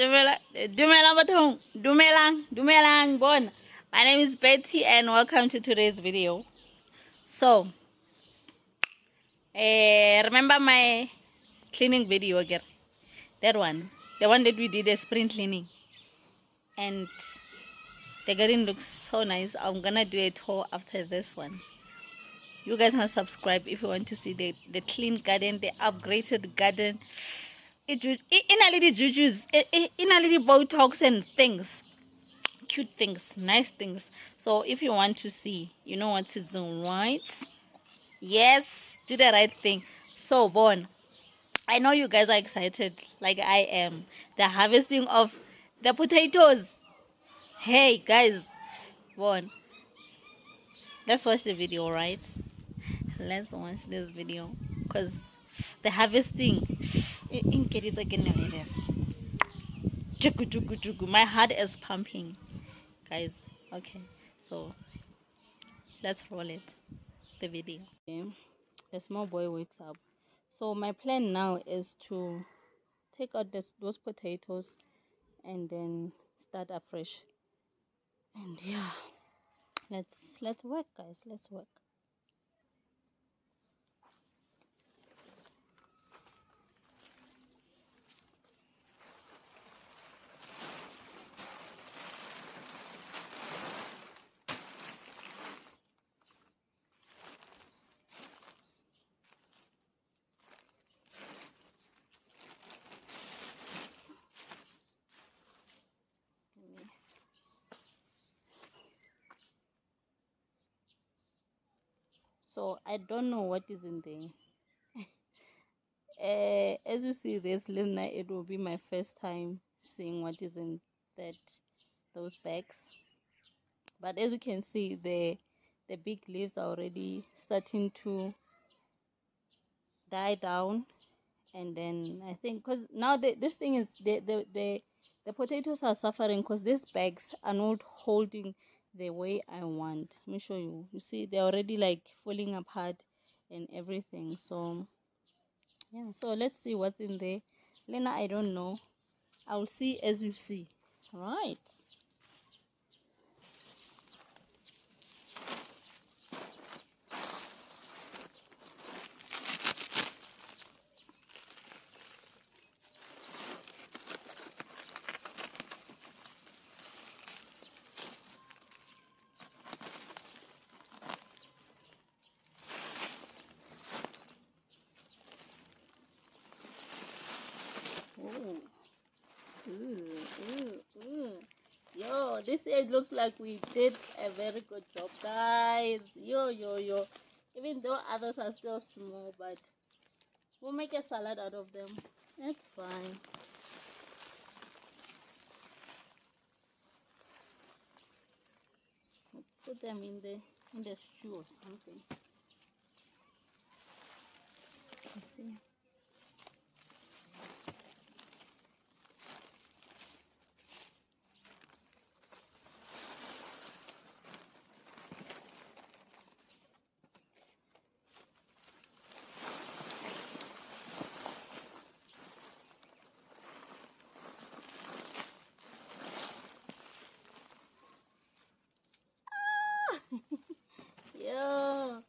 Dumelang bathong. Dumelang bon. My name is Betty and welcome to today's video. So, remember my cleaning video again? That one, the one that we did a spring cleaning, and the garden looks so nice. I'm gonna do a tour after this one. You guys must subscribe if you want to see the clean garden, the upgraded garden. In a little jujus, in a little Botox and things. Cute things, nice things. So if you want to see, you know what to do, right? Yes, do the right thing. So Bon, I know you guys are excited like I am. The harvesting of the potatoes. Hey guys, Bon, let's watch the video, right? Let's watch this video because the harvesting in is again. My heart is pumping, guys. Okay, so let's roll it, the video. Okay. The small boy wakes up. So my plan now is to take out those potatoes and then start afresh. And yeah, let's work, guys. Let's work. So I don't know what is in there. As you see this, Lina, it will be my first time seeing what is in those bags. But as you can see, the big leaves are already starting to die down. And then I think because now this thing is the potatoes are suffering because these bags are not holding the way I want. Let me show you. You see, they're already like falling apart and everything. So yeah, so let's see what's in there. Lena, I don't know. I'll see as you see. All right. Oh. Ooh. Yo, this it looks like we did a very good job, guys. Yo. Even though others are still small, but we'll make a salad out of them. That's fine. We'll put them in the stew or something. You see. Yo,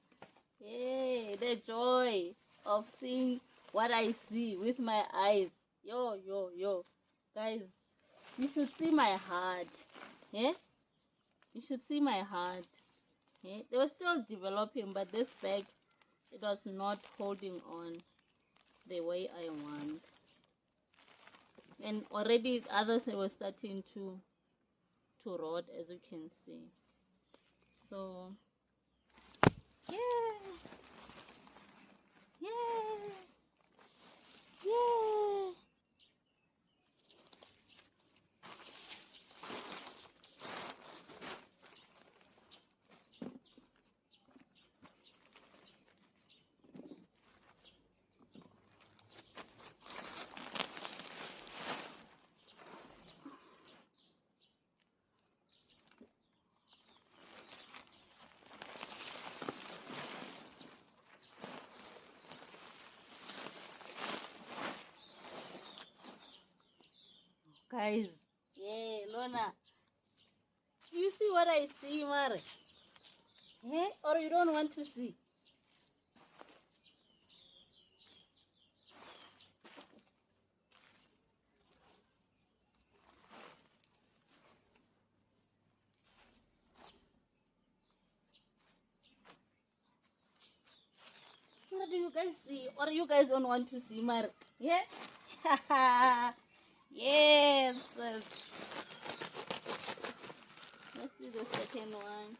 yay, the joy of seeing what I see with my eyes. Yo, guys, you should see my heart. Yeah, you should see my heart. Yeah, they were still developing, but this bag, it was not holding on the way I want. And already others were starting to rot, as you can see. So yeah. guys. Yeah, Lona. You see what I see, Mare? Yeah? Or you don't want to see? What do you guys see? Or you guys don't want to see, Mare? Yeah? Yes. Let's see the second one.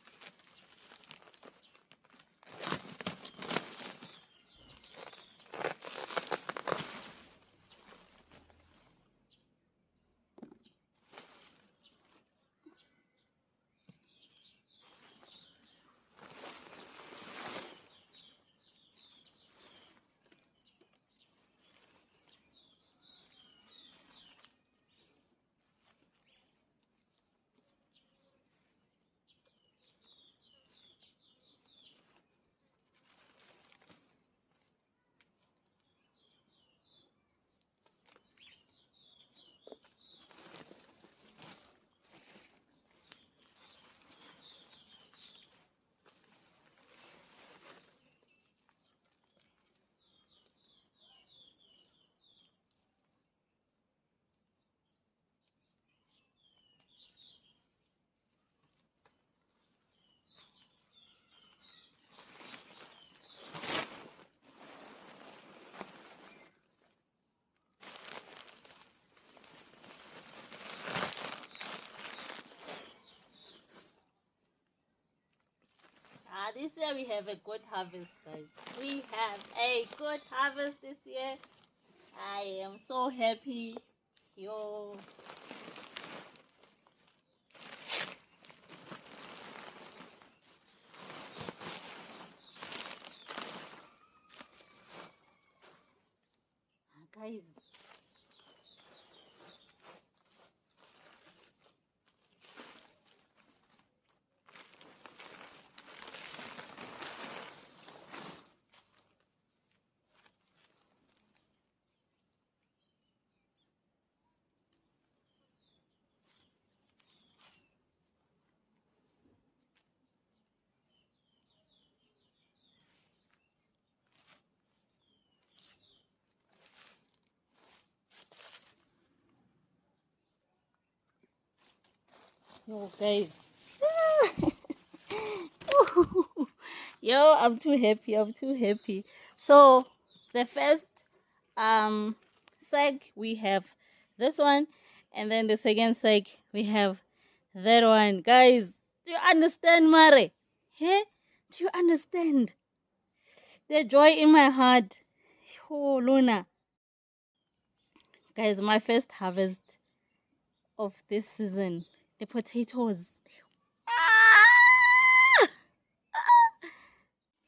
This year we have a good harvest, guys. We have a good harvest this year. I am so happy. Yo. Guys. Yo, guys. Yo, I'm too happy. I'm too happy. So, the first sack, we have this one. And then the second sack, we have that one. Guys, do you understand, Mare? Hey? Do you understand? The joy in my heart. Oh, Luna. Guys, my first harvest of this season. The potatoes. Ah!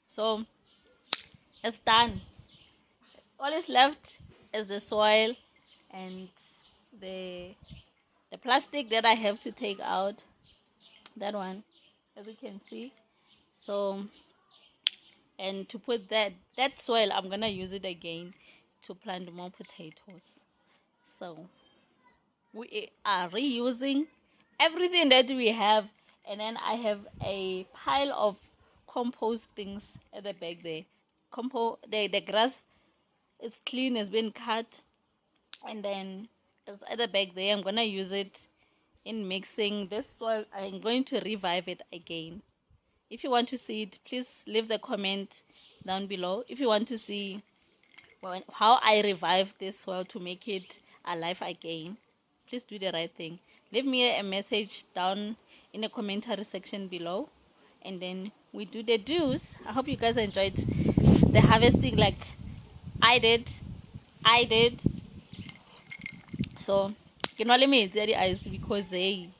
So, it's done. All is left is the soil and the plastic that I have to take out. That one, as you can see. So, and to put that soil, I'm gonna use it again to plant more potatoes. So we are reusing everything that we have, and then I have a pile of compost things at the back there. The grass is clean, has been cut, and then it's at the back there. I'm gonna use it in mixing this soil. I'm going to revive it again. If you want to see it, please leave the comment down below. If you want to see how I revive this soil to make it alive again, please do the right thing. Leave me a message down in the commentary section below, and then we do the do's. I hope you guys enjoyed the harvesting like I did. So you know, let me the eyes because it's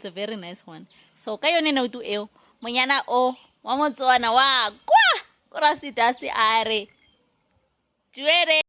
a very nice one. So kayo nena utu eo monyana o wa motswana wa kwa korasitasi are tuere